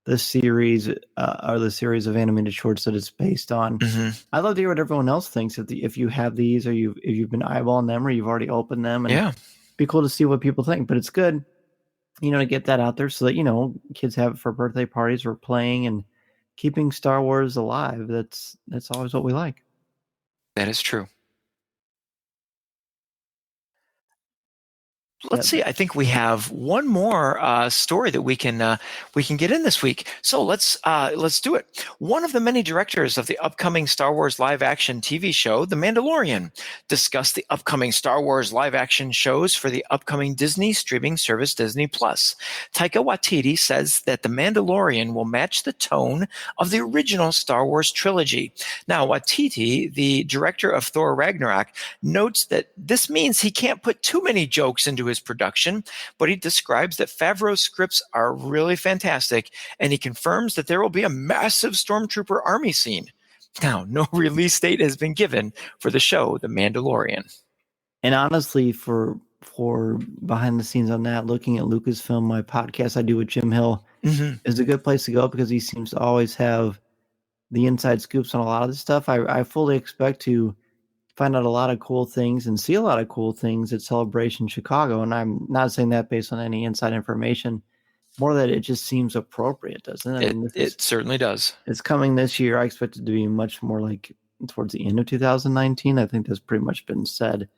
the series or the series of animated shorts that it's based on. Mm-hmm. I'd love to hear what everyone else thinks if you have these, or if you've been eyeballing them, or you've already opened them. And it'd be cool to see what people think. But it's good, to get that out there so that kids have it for birthday parties or playing, and keeping Star Wars alive. That's always what we like. That is true. Let's see. I think we have one more story that we can get in this week. So let's do it. One of the many directors of the upcoming Star Wars live-action TV show, The Mandalorian, discussed the upcoming Star Wars live-action shows for the upcoming Disney streaming service Disney+. Taika Waititi says that The Mandalorian will match the tone of the original Star Wars trilogy. Now, Waititi, the director of Thor Ragnarok, notes that this means he can't put too many jokes into his production, but he describes that Favreau's scripts are really fantastic, and he confirms that there will be a massive Stormtrooper army scene. Now, no release date has been given for the show, The Mandalorian. And honestly, for behind the scenes on that, looking at Lucasfilm, my podcast I do with Jim Hill, is a good place to go because he seems to always have the inside scoops on a lot of this stuff. I fully expect to find out a lot of cool things and see a lot of cool things at Celebration Chicago. And I'm not saying that based on any inside information, more that it just seems appropriate, doesn't it? It certainly does. It's coming this year. I expect it to be much more like towards the end of 2019. I think that's pretty much been said.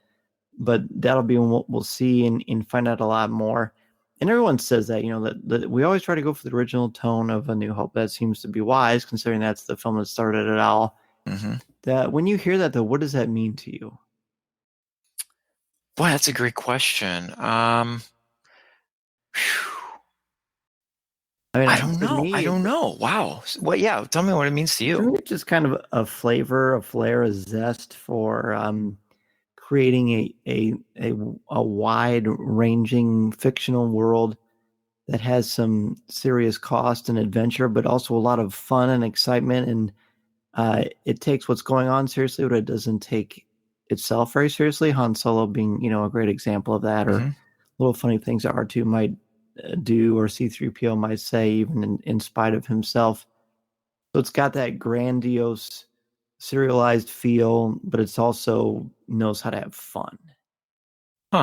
But that'll be when we'll see and find out a lot more. And everyone says that, that we always try to go for the original tone of A New Hope. That seems to be wise, considering that's the film that started it all. That when you hear that, though, what does that mean to you? Boy, that's a great question. I don't know. Wow. Well, yeah. Tell me what it means to you. It's just kind of a flavor, a flair, a zest for creating a wide-ranging fictional world that has some serious cost and adventure, but also a lot of fun and excitement. And it takes what's going on seriously, but it doesn't take itself very seriously. Han Solo being, a great example of that, or little funny things that R2 might do, or C-3PO might say, even in spite of himself. So it's got that grandiose, serialized feel, but it's also knows how to have fun.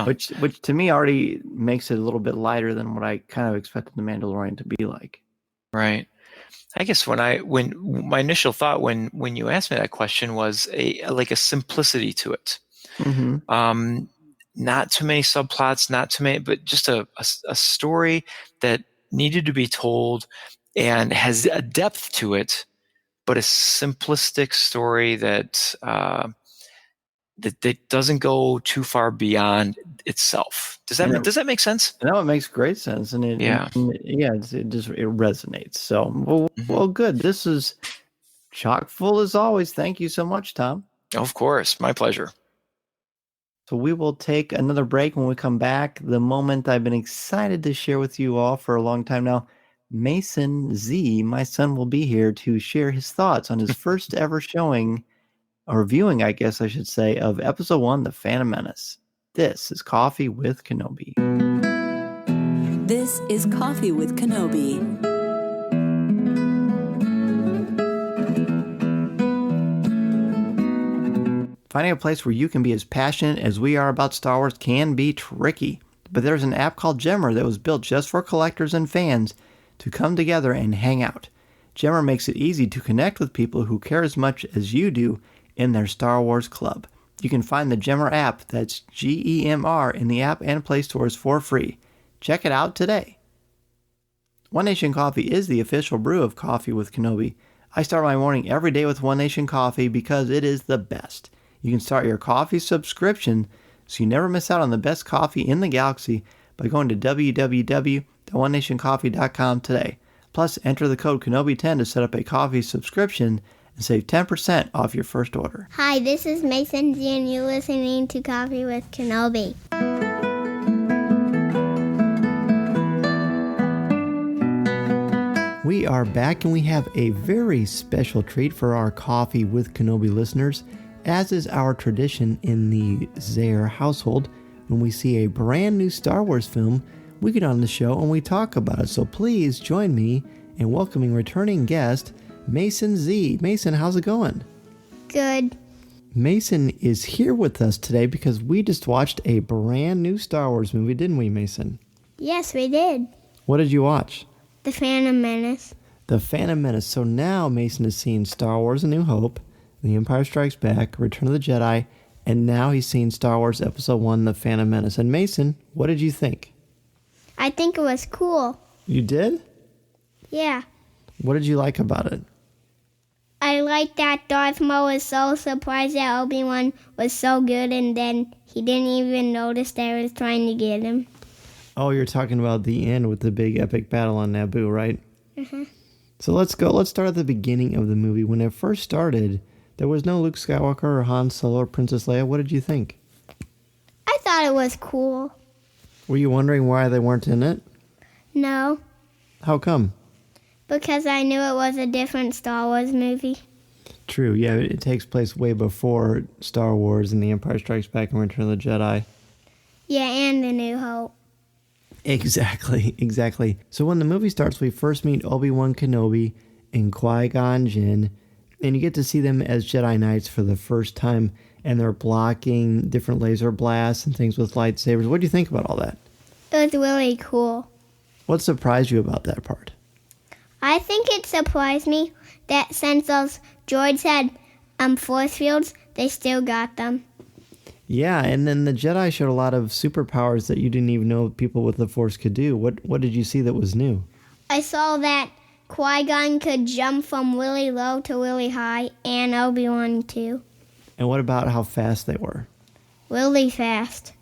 Which to me already makes it a little bit lighter than what I kind of expected The Mandalorian to be like. Right. I guess when my initial thought when you asked me that question was a simplicity to it. Not too many subplots, not too many, but just a story that needed to be told and has a depth to it, but a simplistic story that doesn't go too far beyond itself. Does that make sense? No, it makes great sense, and it resonates. So, well, good. This is chock full as always. Thank you so much, Tom. Of course, my pleasure. So we will take another break. When we come back, the moment I've been excited to share with you all for a long time now, Mason Z, my son, will be here to share his thoughts on his first ever showing, or viewing, I guess I should say, of Episode 1, The Phantom Menace. This is Coffee with Kenobi. This is Coffee with Kenobi. Finding a place where you can be as passionate as we are about Star Wars can be tricky, but there's an app called Gemmer that was built just for collectors and fans to come together and hang out. Gemmer makes it easy to connect with people who care as much as you do in their Star Wars club. You can find the Gemmer app, that's Gemr, in the app and Play stores for free. Check it out today. One Nation Coffee is the official brew of Coffee with Kenobi. I start my morning every day with One Nation Coffee because it is the best. You can start your coffee subscription so you never miss out on the best coffee in the galaxy by going to www.onenationcoffee.com today. Plus, enter the code Kenobi10 to set up a coffee subscription and save 10% off your first order. Hi, this is Mason Z, and you're listening to Coffee with Kenobi. We are back, and we have a very special treat for our Coffee with Kenobi listeners, as is our tradition in the Zaire household. When we see a brand new Star Wars film, we get on the show and we talk about it. So please join me in welcoming returning guest, Mason Z. Mason, how's it going? Good. Mason is here with us today because we just watched a brand new Star Wars movie, didn't we, Mason? Yes, we did. What did you watch? The Phantom Menace. The Phantom Menace. So now Mason has seen Star Wars A New Hope, The Empire Strikes Back, Return of the Jedi, and now he's seen Star Wars Episode 1, The Phantom Menace. And Mason, what did you think? I think it was cool. You did? Yeah. What did you like about it? I like that Darth Maul was so surprised that Obi-Wan was so good, and then he didn't even notice they was trying to get him. Oh, you're talking about the end with the big epic battle on Naboo, right? Mm-hmm. So let's go. Let's start at the beginning of the movie. When it first started, there was no Luke Skywalker or Han Solo or Princess Leia. What did you think? I thought it was cool. Were you wondering why they weren't in it? No, How come? because I knew it was a different Star Wars movie. True, yeah, it takes place way before Star Wars and The Empire Strikes Back and Return of the Jedi. Yeah, and A New Hope. Exactly. So when the movie starts, we first meet Obi-Wan Kenobi and Qui-Gon Jinn, and you get to see them as Jedi Knights for the first time, and they're blocking different laser blasts and things with lightsabers. What do you think about all that? It was really cool. What surprised you about that part? I think it surprised me that since those droids had force fields, they still got them. Yeah, and then the Jedi showed a lot of superpowers that you didn't even know people with the Force could do. What did you see that was new? I saw that Qui-Gon could jump from really low to really high, and Obi-Wan too. And what about how fast they were? Really fast.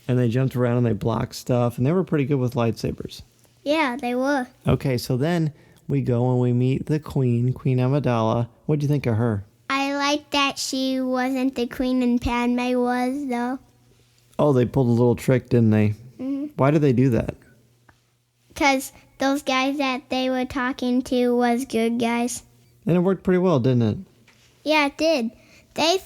And they jumped around and they blocked stuff, and they were pretty good with lightsabers. Yeah, they were. Okay, so then we go and we meet the Queen Amidala. What'd you think of her? I like that she wasn't the queen and Padme was, though. Oh, they pulled a little trick, didn't they? Mm-hmm. Why did they do that? Because those guys that they were talking to was good guys. And it worked pretty well, didn't it? Yeah, it did. They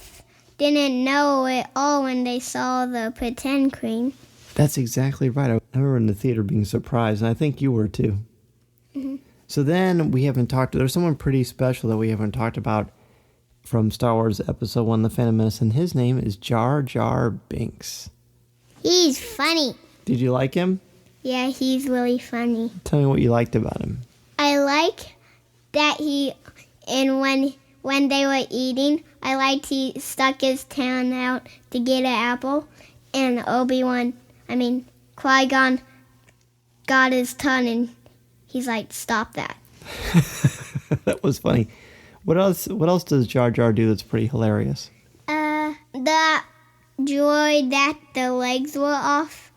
didn't know it all when they saw the pretend queen. That's exactly right. I remember in the theater being surprised, and I think you were too. Mm-hmm. So then we haven't talked. There's someone pretty special that we haven't talked about from Star Wars Episode 1, The Phantom Menace, and his name is Jar Jar Binks. He's funny. Did you like him? Yeah, he's really funny. Tell me what you liked about him. I like that when they were eating, I liked he stuck his tongue out to get an apple, and Qui-Gon got his tongue, and he's like, stop that. That was funny. What else does Jar Jar do that's pretty hilarious? The droid that the legs were off,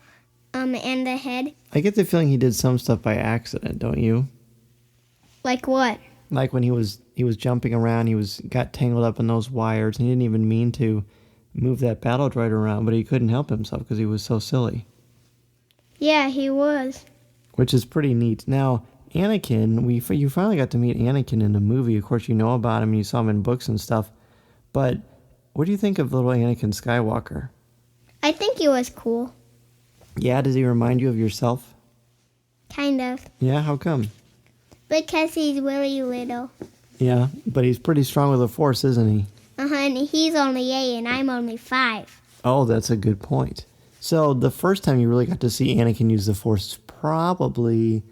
and the head. I get the feeling he did some stuff by accident, don't you? Like what? Like when he was jumping around, got tangled up in those wires, and he didn't even mean to move that battle droid around, but he couldn't help himself because he was so silly. Yeah, he was. Which is pretty neat. Now, Anakin, you finally got to meet Anakin in the movie. Of course, you know about him, and you saw him in books and stuff. But what do you think of little Anakin Skywalker? I think he was cool. Yeah, does he remind you of yourself? Kind of. Yeah, how come? Because he's really little. Yeah, but he's pretty strong with the Force, isn't he? And he's only 8 and I'm only 5. Oh, that's a good point. So the first time you really got to see Anakin use the Force, probably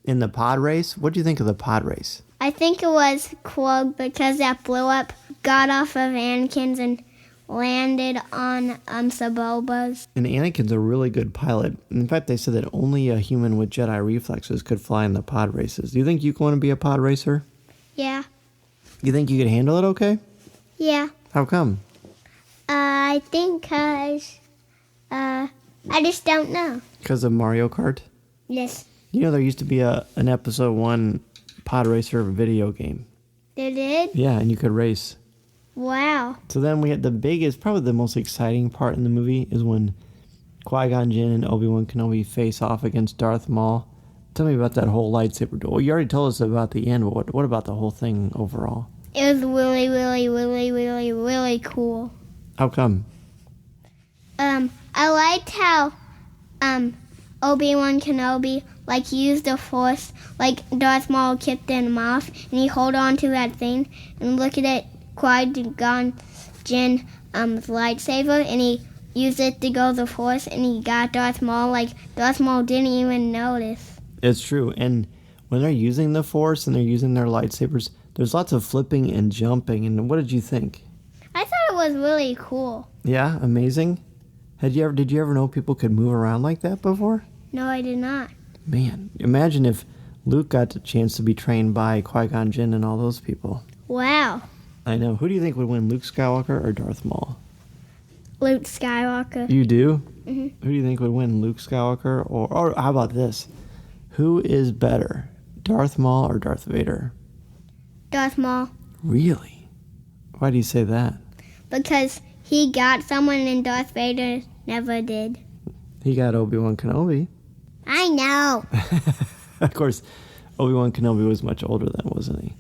in the pod race. What do you think of the pod race? I think it was cool because that blew up, got off of Anakin's and landed on Saboba's. And Anakin's a really good pilot. In fact, they said that only a human with Jedi reflexes could fly in the pod races. Do you think you want to be a pod racer? Yeah. You think you could handle it okay? Yeah. How come? I think because, I just don't know. Because of Mario Kart? Yes. You know, there used to be an Episode 1 pod racer video game. They did? Yeah, and you could race. Wow. So then we had the biggest, probably the most exciting part in the movie is when Qui-Gon Jinn and Obi-Wan Kenobi face off against Darth Maul. Tell me about that whole lightsaber duel. Well, you already told us about the end, but what about the whole thing overall? It was really, really, really, really, really cool. How come? I liked how, Obi-Wan Kenobi, used the Force, Darth Maul kicked him off, and he hold on to that thing, and look at it, Qui-Gon Jinn's lightsaber, and he used it to go the Force, and he got Darth Maul, Darth Maul didn't even notice. It's true, and when they're using the Force and they're using their lightsabers, there's lots of flipping and jumping. And what did you think? I thought it was really cool. Yeah, amazing. Did you ever know people could move around like that before? No, I did not. Man, imagine if Luke got the chance to be trained by Qui-Gon Jinn and all those people. Wow. I know. Who do you think would win, Luke Skywalker or Darth Maul? Luke Skywalker. You do? Mm-hmm. Who do you think would win, Luke Skywalker or how about this? Who is better, Darth Maul or Darth Vader? Darth Maul. Really? Why do you say that? Because he got someone and Darth Vader never did. He got Obi-Wan Kenobi. I know. Of course, Obi-Wan Kenobi was much older then, wasn't he?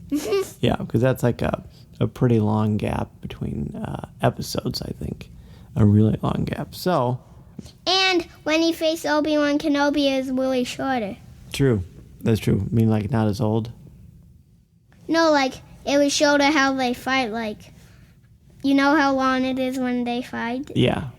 Yeah, because that's like a pretty long gap between episodes, I think. A really long gap. So. And when he faced Obi-Wan Kenobi, it was really shorter. True. That's true. I mean, like, not as old? No, like, it was shorter how they fight, like, you know how long it is when they fight? Yeah.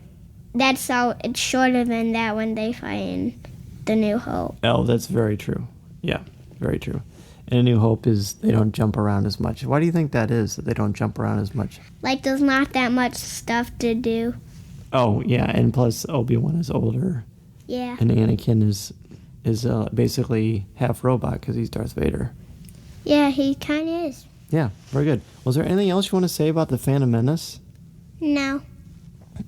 That's how it's shorter than that when they fight in The New Hope. Oh, that's very true. Yeah, very true. And A New Hope is they don't jump around as much. Why do you think that is, that they don't jump around as much? Like, there's not that much stuff to do. Oh, yeah, and plus Obi-Wan is older. Yeah. And Anakin is basically half robot because he's Darth Vader. Yeah, he kind of is. Yeah, very good. Was there anything else you want to say about the Phantom Menace? No.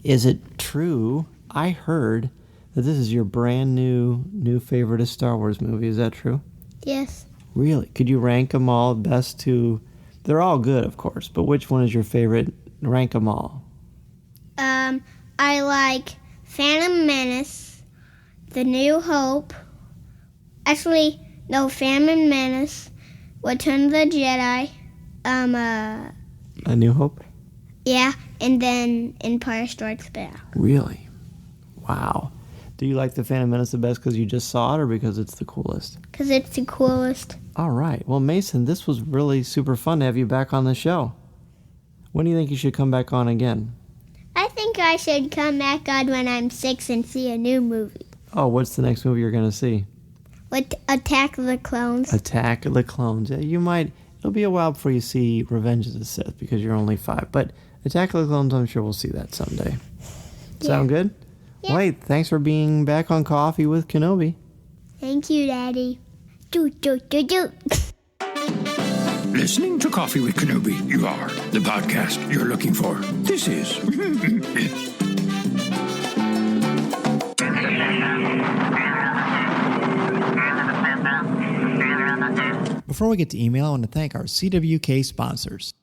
Is it true? I heard that this is your brand new favorite Star Wars movie. Is that true? Yes. Really? Could you rank them all best to... They're all good, of course, but which one is your favorite? Rank them all. I like Phantom Menace, The New Hope. Actually, no, Phantom Menace, Return of the Jedi. A New Hope? Yeah, and then Empire Strikes Back. Really? Wow. Do you like the Phantom Menace the best because you just saw it or because it's the coolest? Because it's the coolest. All right. Well, Mason, this was really super fun to have you back on the show. When do you think you should come back on again? I think I should come back on when I'm 6 and see a new movie. Oh, what's the next movie you're going to see? With Attack of the Clones. Attack of the Clones. Yeah, you might... It'll be a while before you see Revenge of the Sith because you're only 5. But Attack of the Clones, I'm sure we'll see that someday. Yeah. Sound good? Yeah. Wait, thanks for being back on Coffee with Kenobi. Thank you, Daddy. Do, do, do, do. Listening to Coffee with Kenobi, you are the podcast you're looking for. This is... Before we get to email, I want to thank our CWK sponsors,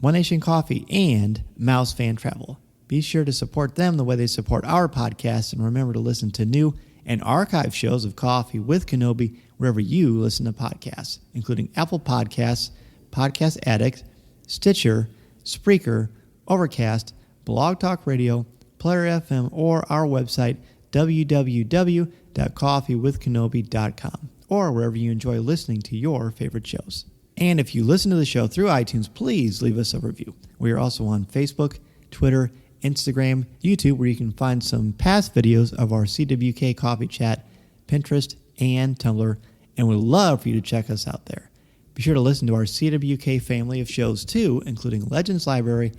One Nation Coffee and Mouse Fan Travel. Be sure to support them the way they support our podcast, and remember to listen to new and archive shows of Coffee with Kenobi wherever you listen to podcasts, including Apple Podcasts, Podcast Addict, Stitcher, Spreaker, Overcast, Blog Talk Radio, Player FM, or our website, www.coffeewithkenobi.com, or wherever you enjoy listening to your favorite shows. And if you listen to the show through iTunes, please leave us a review. We are also on Facebook, Twitter, Instagram, YouTube, where you can find some past videos of our CWK Coffee Chat, Pinterest, and Tumblr, and we'd love for you to check us out there. Be sure to listen to our CWK family of shows too, including Legends Library,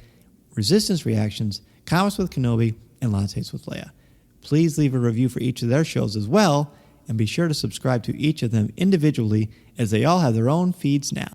Resistance Reactions, Comics with Kenobi, and Lattes with Leia. Please leave a review for each of their shows as well, and be sure to subscribe to each of them individually, as they all have their own feeds now.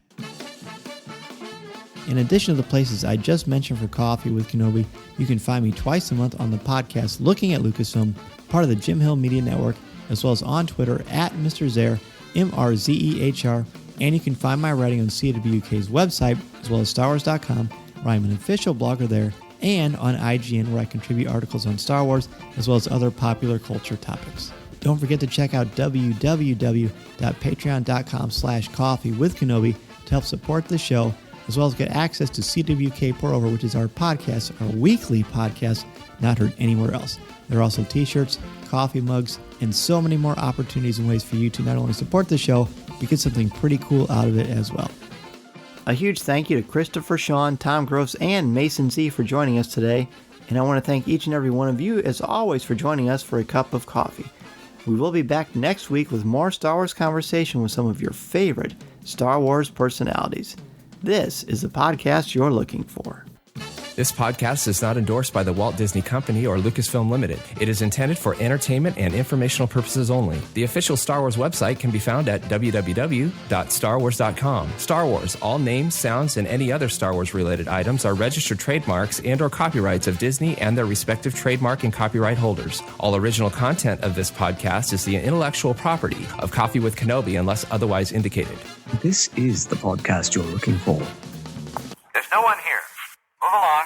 In addition to the places I just mentioned for Coffee with Kenobi, you can find me twice a month on the podcast Looking at Lucasfilm, part of the Jim Hill Media Network, as well as on Twitter at Mr. Zer, MRZEHR, and you can find my writing on CWK's website, as well as StarWars.com, where I'm an official blogger there, and on IGN, where I contribute articles on Star Wars, as well as other popular culture topics. Don't forget to check out www.patreon.com/coffeewithkenobi to help support the show, as well as get access to CWK Pour Over, which is our podcast, our weekly podcast, not heard anywhere else. There are also t-shirts, coffee mugs, and so many more opportunities and ways for you to not only support the show, but get something pretty cool out of it as well. A huge thank you to Christopher Sean, Tom Gross, and Mason Z for joining us today. And I want to thank each and every one of you, as always, for joining us for a cup of coffee. We will be back next week with more Star Wars conversation with some of your favorite Star Wars personalities. This is the podcast you're looking for. This podcast is not endorsed by the Walt Disney Company or Lucasfilm Limited. It is intended for entertainment and informational purposes only. The official Star Wars website can be found at www.starwars.com. Star Wars, all names, sounds, and any other Star Wars-related items are registered trademarks and or copyrights of Disney and their respective trademark and copyright holders. All original content of this podcast is the intellectual property of Coffee with Kenobi unless otherwise indicated. This is the podcast you're looking for. There's no one here. Move along.